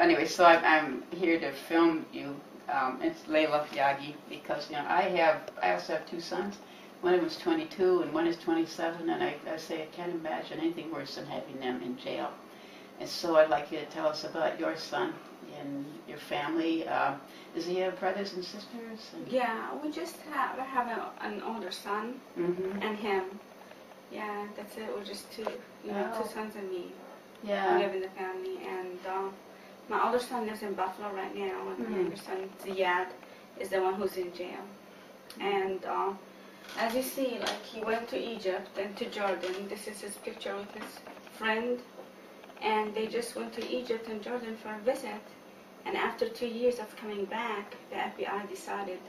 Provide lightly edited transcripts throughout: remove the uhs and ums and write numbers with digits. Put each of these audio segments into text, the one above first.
anyway, so I'm here to film you. It's Laila Yaghi because I also have two sons. One of them is 22 and one is 27, and I say I can't imagine anything worse than having them in jail. And so I'd like you to tell us about your son and your family. Does he have brothers and sisters? Yeah, we just have an older son and him. Yeah, that's it. We're just two, two sons and me. Yeah. We live in the family, and my older son lives in Buffalo right now, and my younger son, Ziyad, is the one who's in jail. And as you see, like, he went to Egypt and to Jordan. This is his picture with his friend, and they just went to Egypt and Jordan for a visit. And after 2 years of coming back, the FBI decided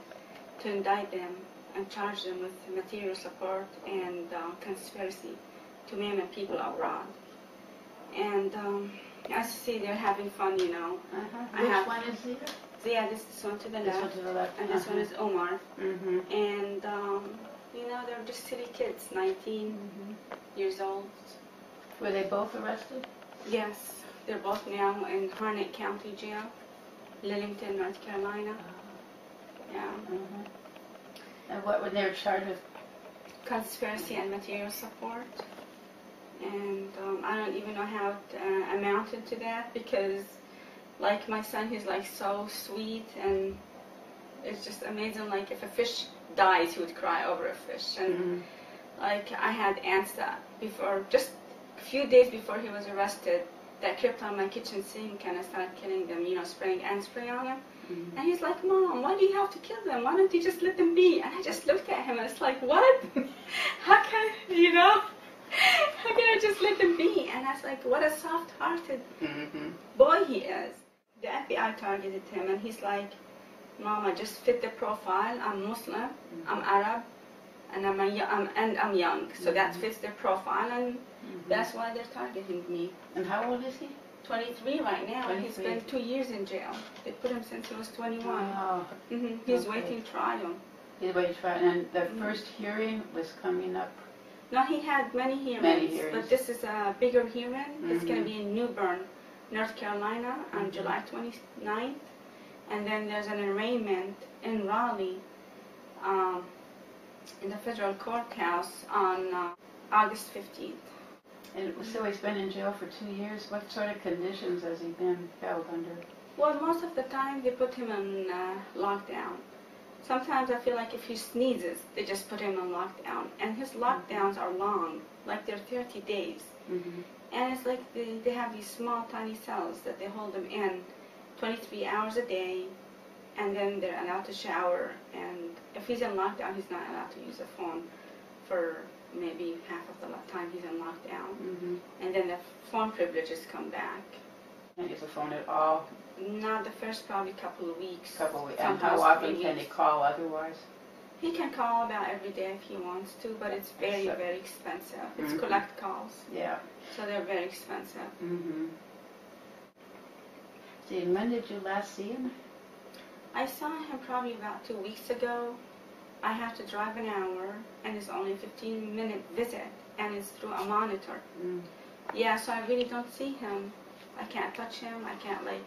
to indict them and charge them with material support and conspiracy to maim people abroad. And as you see, they're having fun, Which one is Ziyad? Ziyad is this one to the left, one to the left. And this one is Omar. And, they're just silly kids, 19 years old. Were they both arrested? Yes, they're both now in Harnett County Jail, Lillington, North Carolina. Yeah. And what were they charged with? Conspiracy and material support. And I don't even know how it amounted to that, because like my son, he's like so sweet, and it's just amazing. Like if a fish dies, he would cry over a fish. And like I had ants that before, just a few days before he was arrested, that crept on my kitchen sink, and I started killing them, spraying ant spray on him. And he's like, Mom, why do you have to kill them? Why don't you just let them be? And I just looked at him and it's like, what? How can, how can I just let them be? And I was like, what a soft-hearted boy he is. The FBI targeted him, and he's like, Mom, I just fit the profile. I'm Muslim, I'm Arab, and I'm young. So that fits their profile, and that's why they're targeting me. And how old is he? 23 right now. 23. He's been 2 years in jail. They put him since he was 21. Wow. He's waiting trial. He's waiting trial. And the first hearing was coming up? No, he had many hearings. But this is a bigger hearing. It's going to be in New Bern, North Carolina on July 29th. And then there's an arraignment in Raleigh in the federal courthouse on August 15th. And so he's been in jail for 2 years. What sort of conditions has he been held under? Well, most of the time they put him on lockdown. Sometimes I feel like if he sneezes, they just put him on lockdown. And his lockdowns are long, like they're 30 days. And it's like they have these small, tiny cells that they hold him in 23 hours a day, and then they're allowed to shower. And if he's in lockdown, he's not allowed to use a phone for maybe half of the time he's in lockdown. And then the phone privileges come back. Can't use the phone at all? Not the first probably couple of weeks. And how often can he call otherwise? He can call about every day if he wants to, but it's very, very expensive. It's collect calls. Yeah. So they're very expensive. See, and when did you last see him? I saw him probably about 2 weeks ago. I have to drive an hour, and it's only a 15-minute visit, and it's through a monitor. Yeah, so I really don't see him. I can't touch him. I can't, like...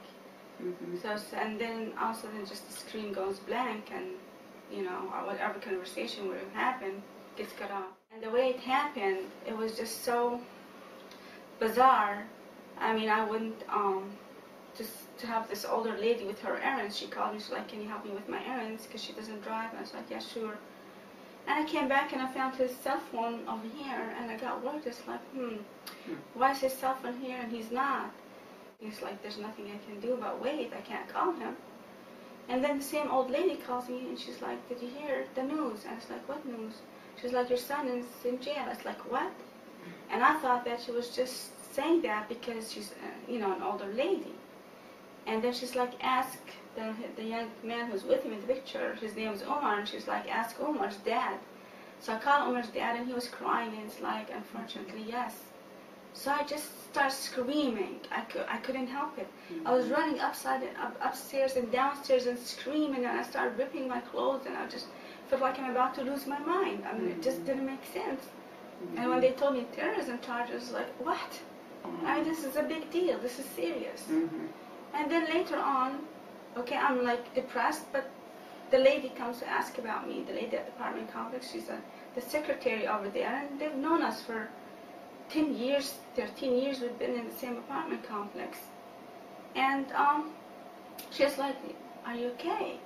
And then all of a sudden just the screen goes blank, and, or whatever conversation would have happened gets cut off. And the way it happened, it was just so bizarre. I mean, I wouldn't... just to have this older lady with her errands. She called me, she's like, can you help me with my errands, because she doesn't drive. And I was like, yeah, sure. And I came back and I found his cell phone over here, and I got worried. It's like, why is his cell phone here and he's not? He's like, there's nothing I can do, but wait, I can't call him. And then the same old lady calls me, and she's like, did you hear the news? And I was like, what news? She's like, your son is in jail. I was like, what? And I thought that she was just saying that because she's, an older lady. And then she's like, ask the young man who's with him in the picture, his name is Omar, and she's like, ask Omar's dad. So I called Omar's dad, and he was crying, and it's like, unfortunately, yes. So I just started screaming. I couldn't help it. I was running upstairs and downstairs and screaming, and I started ripping my clothes, and I just felt like I'm about to lose my mind. I mean, it just didn't make sense. And when they told me terrorism charges, I was like, what? I mean, this is a big deal. This is serious. And then later on, okay, I'm like depressed, but the lady comes to ask about me, the lady at the apartment complex. She's the secretary over there, and they've known us for 10 years, 13 years. We've been in the same apartment complex. And she's like, are you okay?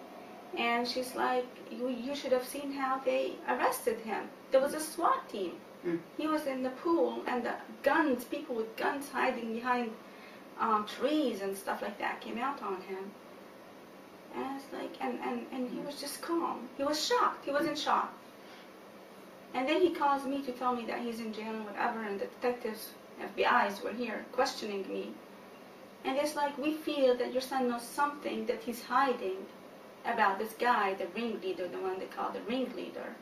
And she's like, you should have seen how they arrested him. There was a SWAT team. He was in the pool, and the guns, people with guns hiding behind trees and stuff like that came out on him. And I was like, and he was just calm. He was shocked. He was in shock. And then he calls me to tell me that he's in jail and whatever, and the detectives, FBI's were here questioning me. And it's like, we feel that your son knows something that he's hiding about this guy, the ringleader, the one they call the ringleader.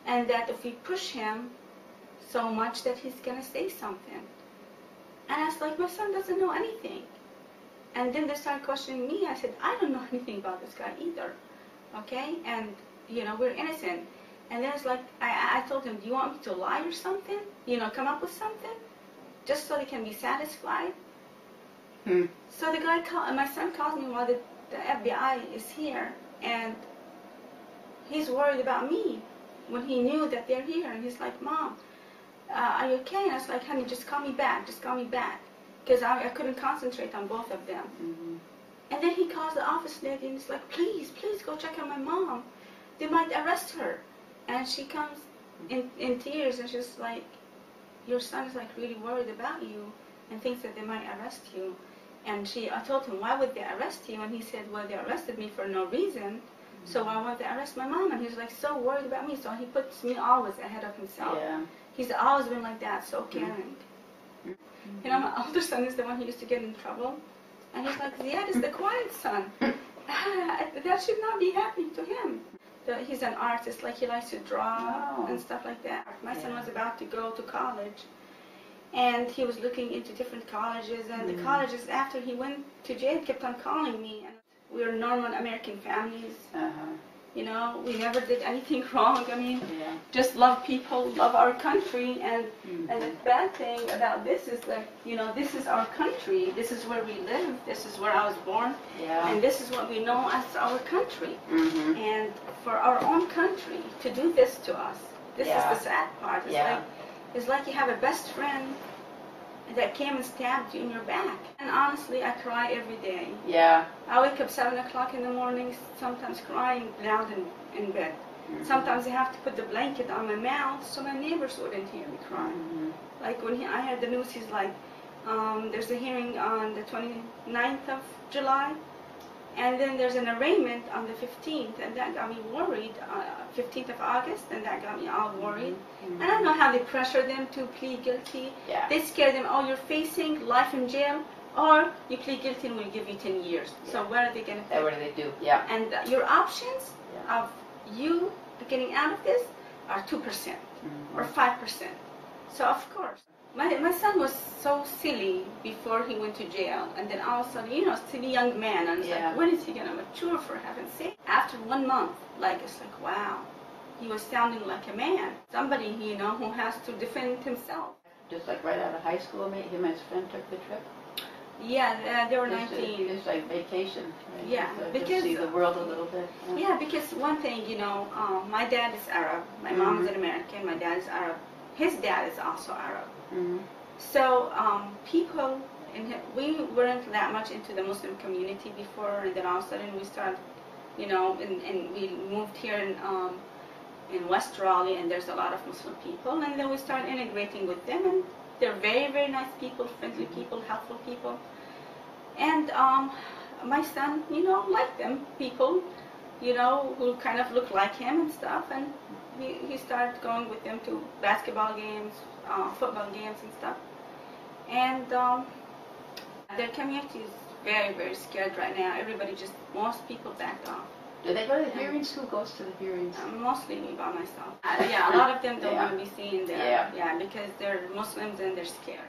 And that if we push him so much that he's going to say something. And I was like, my son doesn't know anything. And then they started questioning me. I said, I don't know anything about this guy either. Okay? And, you know, we're innocent. And then it's like, I told him, do you want me to lie or something? You know, come up with something? Just so they can be satisfied? So the guy my son calls me while the FBI is here, and he's worried about me when he knew that they're here. And he's like, Mom, are you okay? And I was like, honey, just call me back, because I couldn't concentrate on both of them. And then he calls the office lady, and he's like, please go check on my mom. They might arrest her. And she comes in tears, and she's like, your son is like really worried about you and thinks that they might arrest you. And I told him, why would they arrest you? And he said, well, they arrested me for no reason, so why won't they arrest my mom? And he's like so worried about me, so he puts me always ahead of himself. Yeah. He's always been like that, so caring. You know, my older son is the one who used to get in trouble, and he's like, Ziyad is the quiet son. That should not be happening to him. He's an artist, like he likes to draw and stuff like that. My son was about to go to college, and he was looking into different colleges, and the colleges after he went to jail kept on calling me. And we're normal American families. You know, we never did anything wrong. I mean, just love people, love our country, and the bad thing about this is that, you know, this is our country. This is where we live. This is where I was born, and this is what we know as our country. And for our own country to do this to us, this is the sad part. It's like you have a best friend that came and stabbed you in your back. And honestly, I cry every day. I wake up 7 o'clock in the morning, sometimes crying loud in bed. Sometimes I have to put the blanket on my mouth so my neighbors wouldn't hear me cry. Like when I heard the news, he's like, there's a hearing on the 29th of July, and then there's an arraignment on the 15th, and that got me worried, 15th of August, and that got me all worried. And I don't know how they pressure them to plead guilty. They scare them, oh, you're facing life in jail, or you plead guilty and we'll give you 10 years. So what are they going to do? What do they do? And your options of you getting out of this are 2% or 5%. So of course. My son was so silly before he went to jail, and then all of a sudden, you know, silly young man, and it's like, when is he going to mature, for heaven's sake? After 1 month, like, it's like, wow, he was sounding like a man. Somebody, you know, who has to defend himself. Just like right out of high school, him and his friend took the trip? Yeah, they were 19. It's like vacation. Right? Yeah, because see the world a little bit. Yeah, because one thing, you know, my dad is Arab. My mom is an American. My dad is Arab. His dad is also Arab. So people, we weren't that much into the Muslim community before, and then all of a sudden we started, you know, and we moved here in West Raleigh, and there's a lot of Muslim people, and then we started integrating with them, and they're very, very nice people, friendly people, helpful people. And my son, you know, liked them, people, you know, who kind of look like him and stuff, and he started going with them to basketball games, football games and stuff. And their community is very, very scared right now. Most people backed off. Do they go to the hearings? Who goes to the hearings? Mostly me by myself. A lot of them don't want to be seen there. Because they're Muslims and they're scared.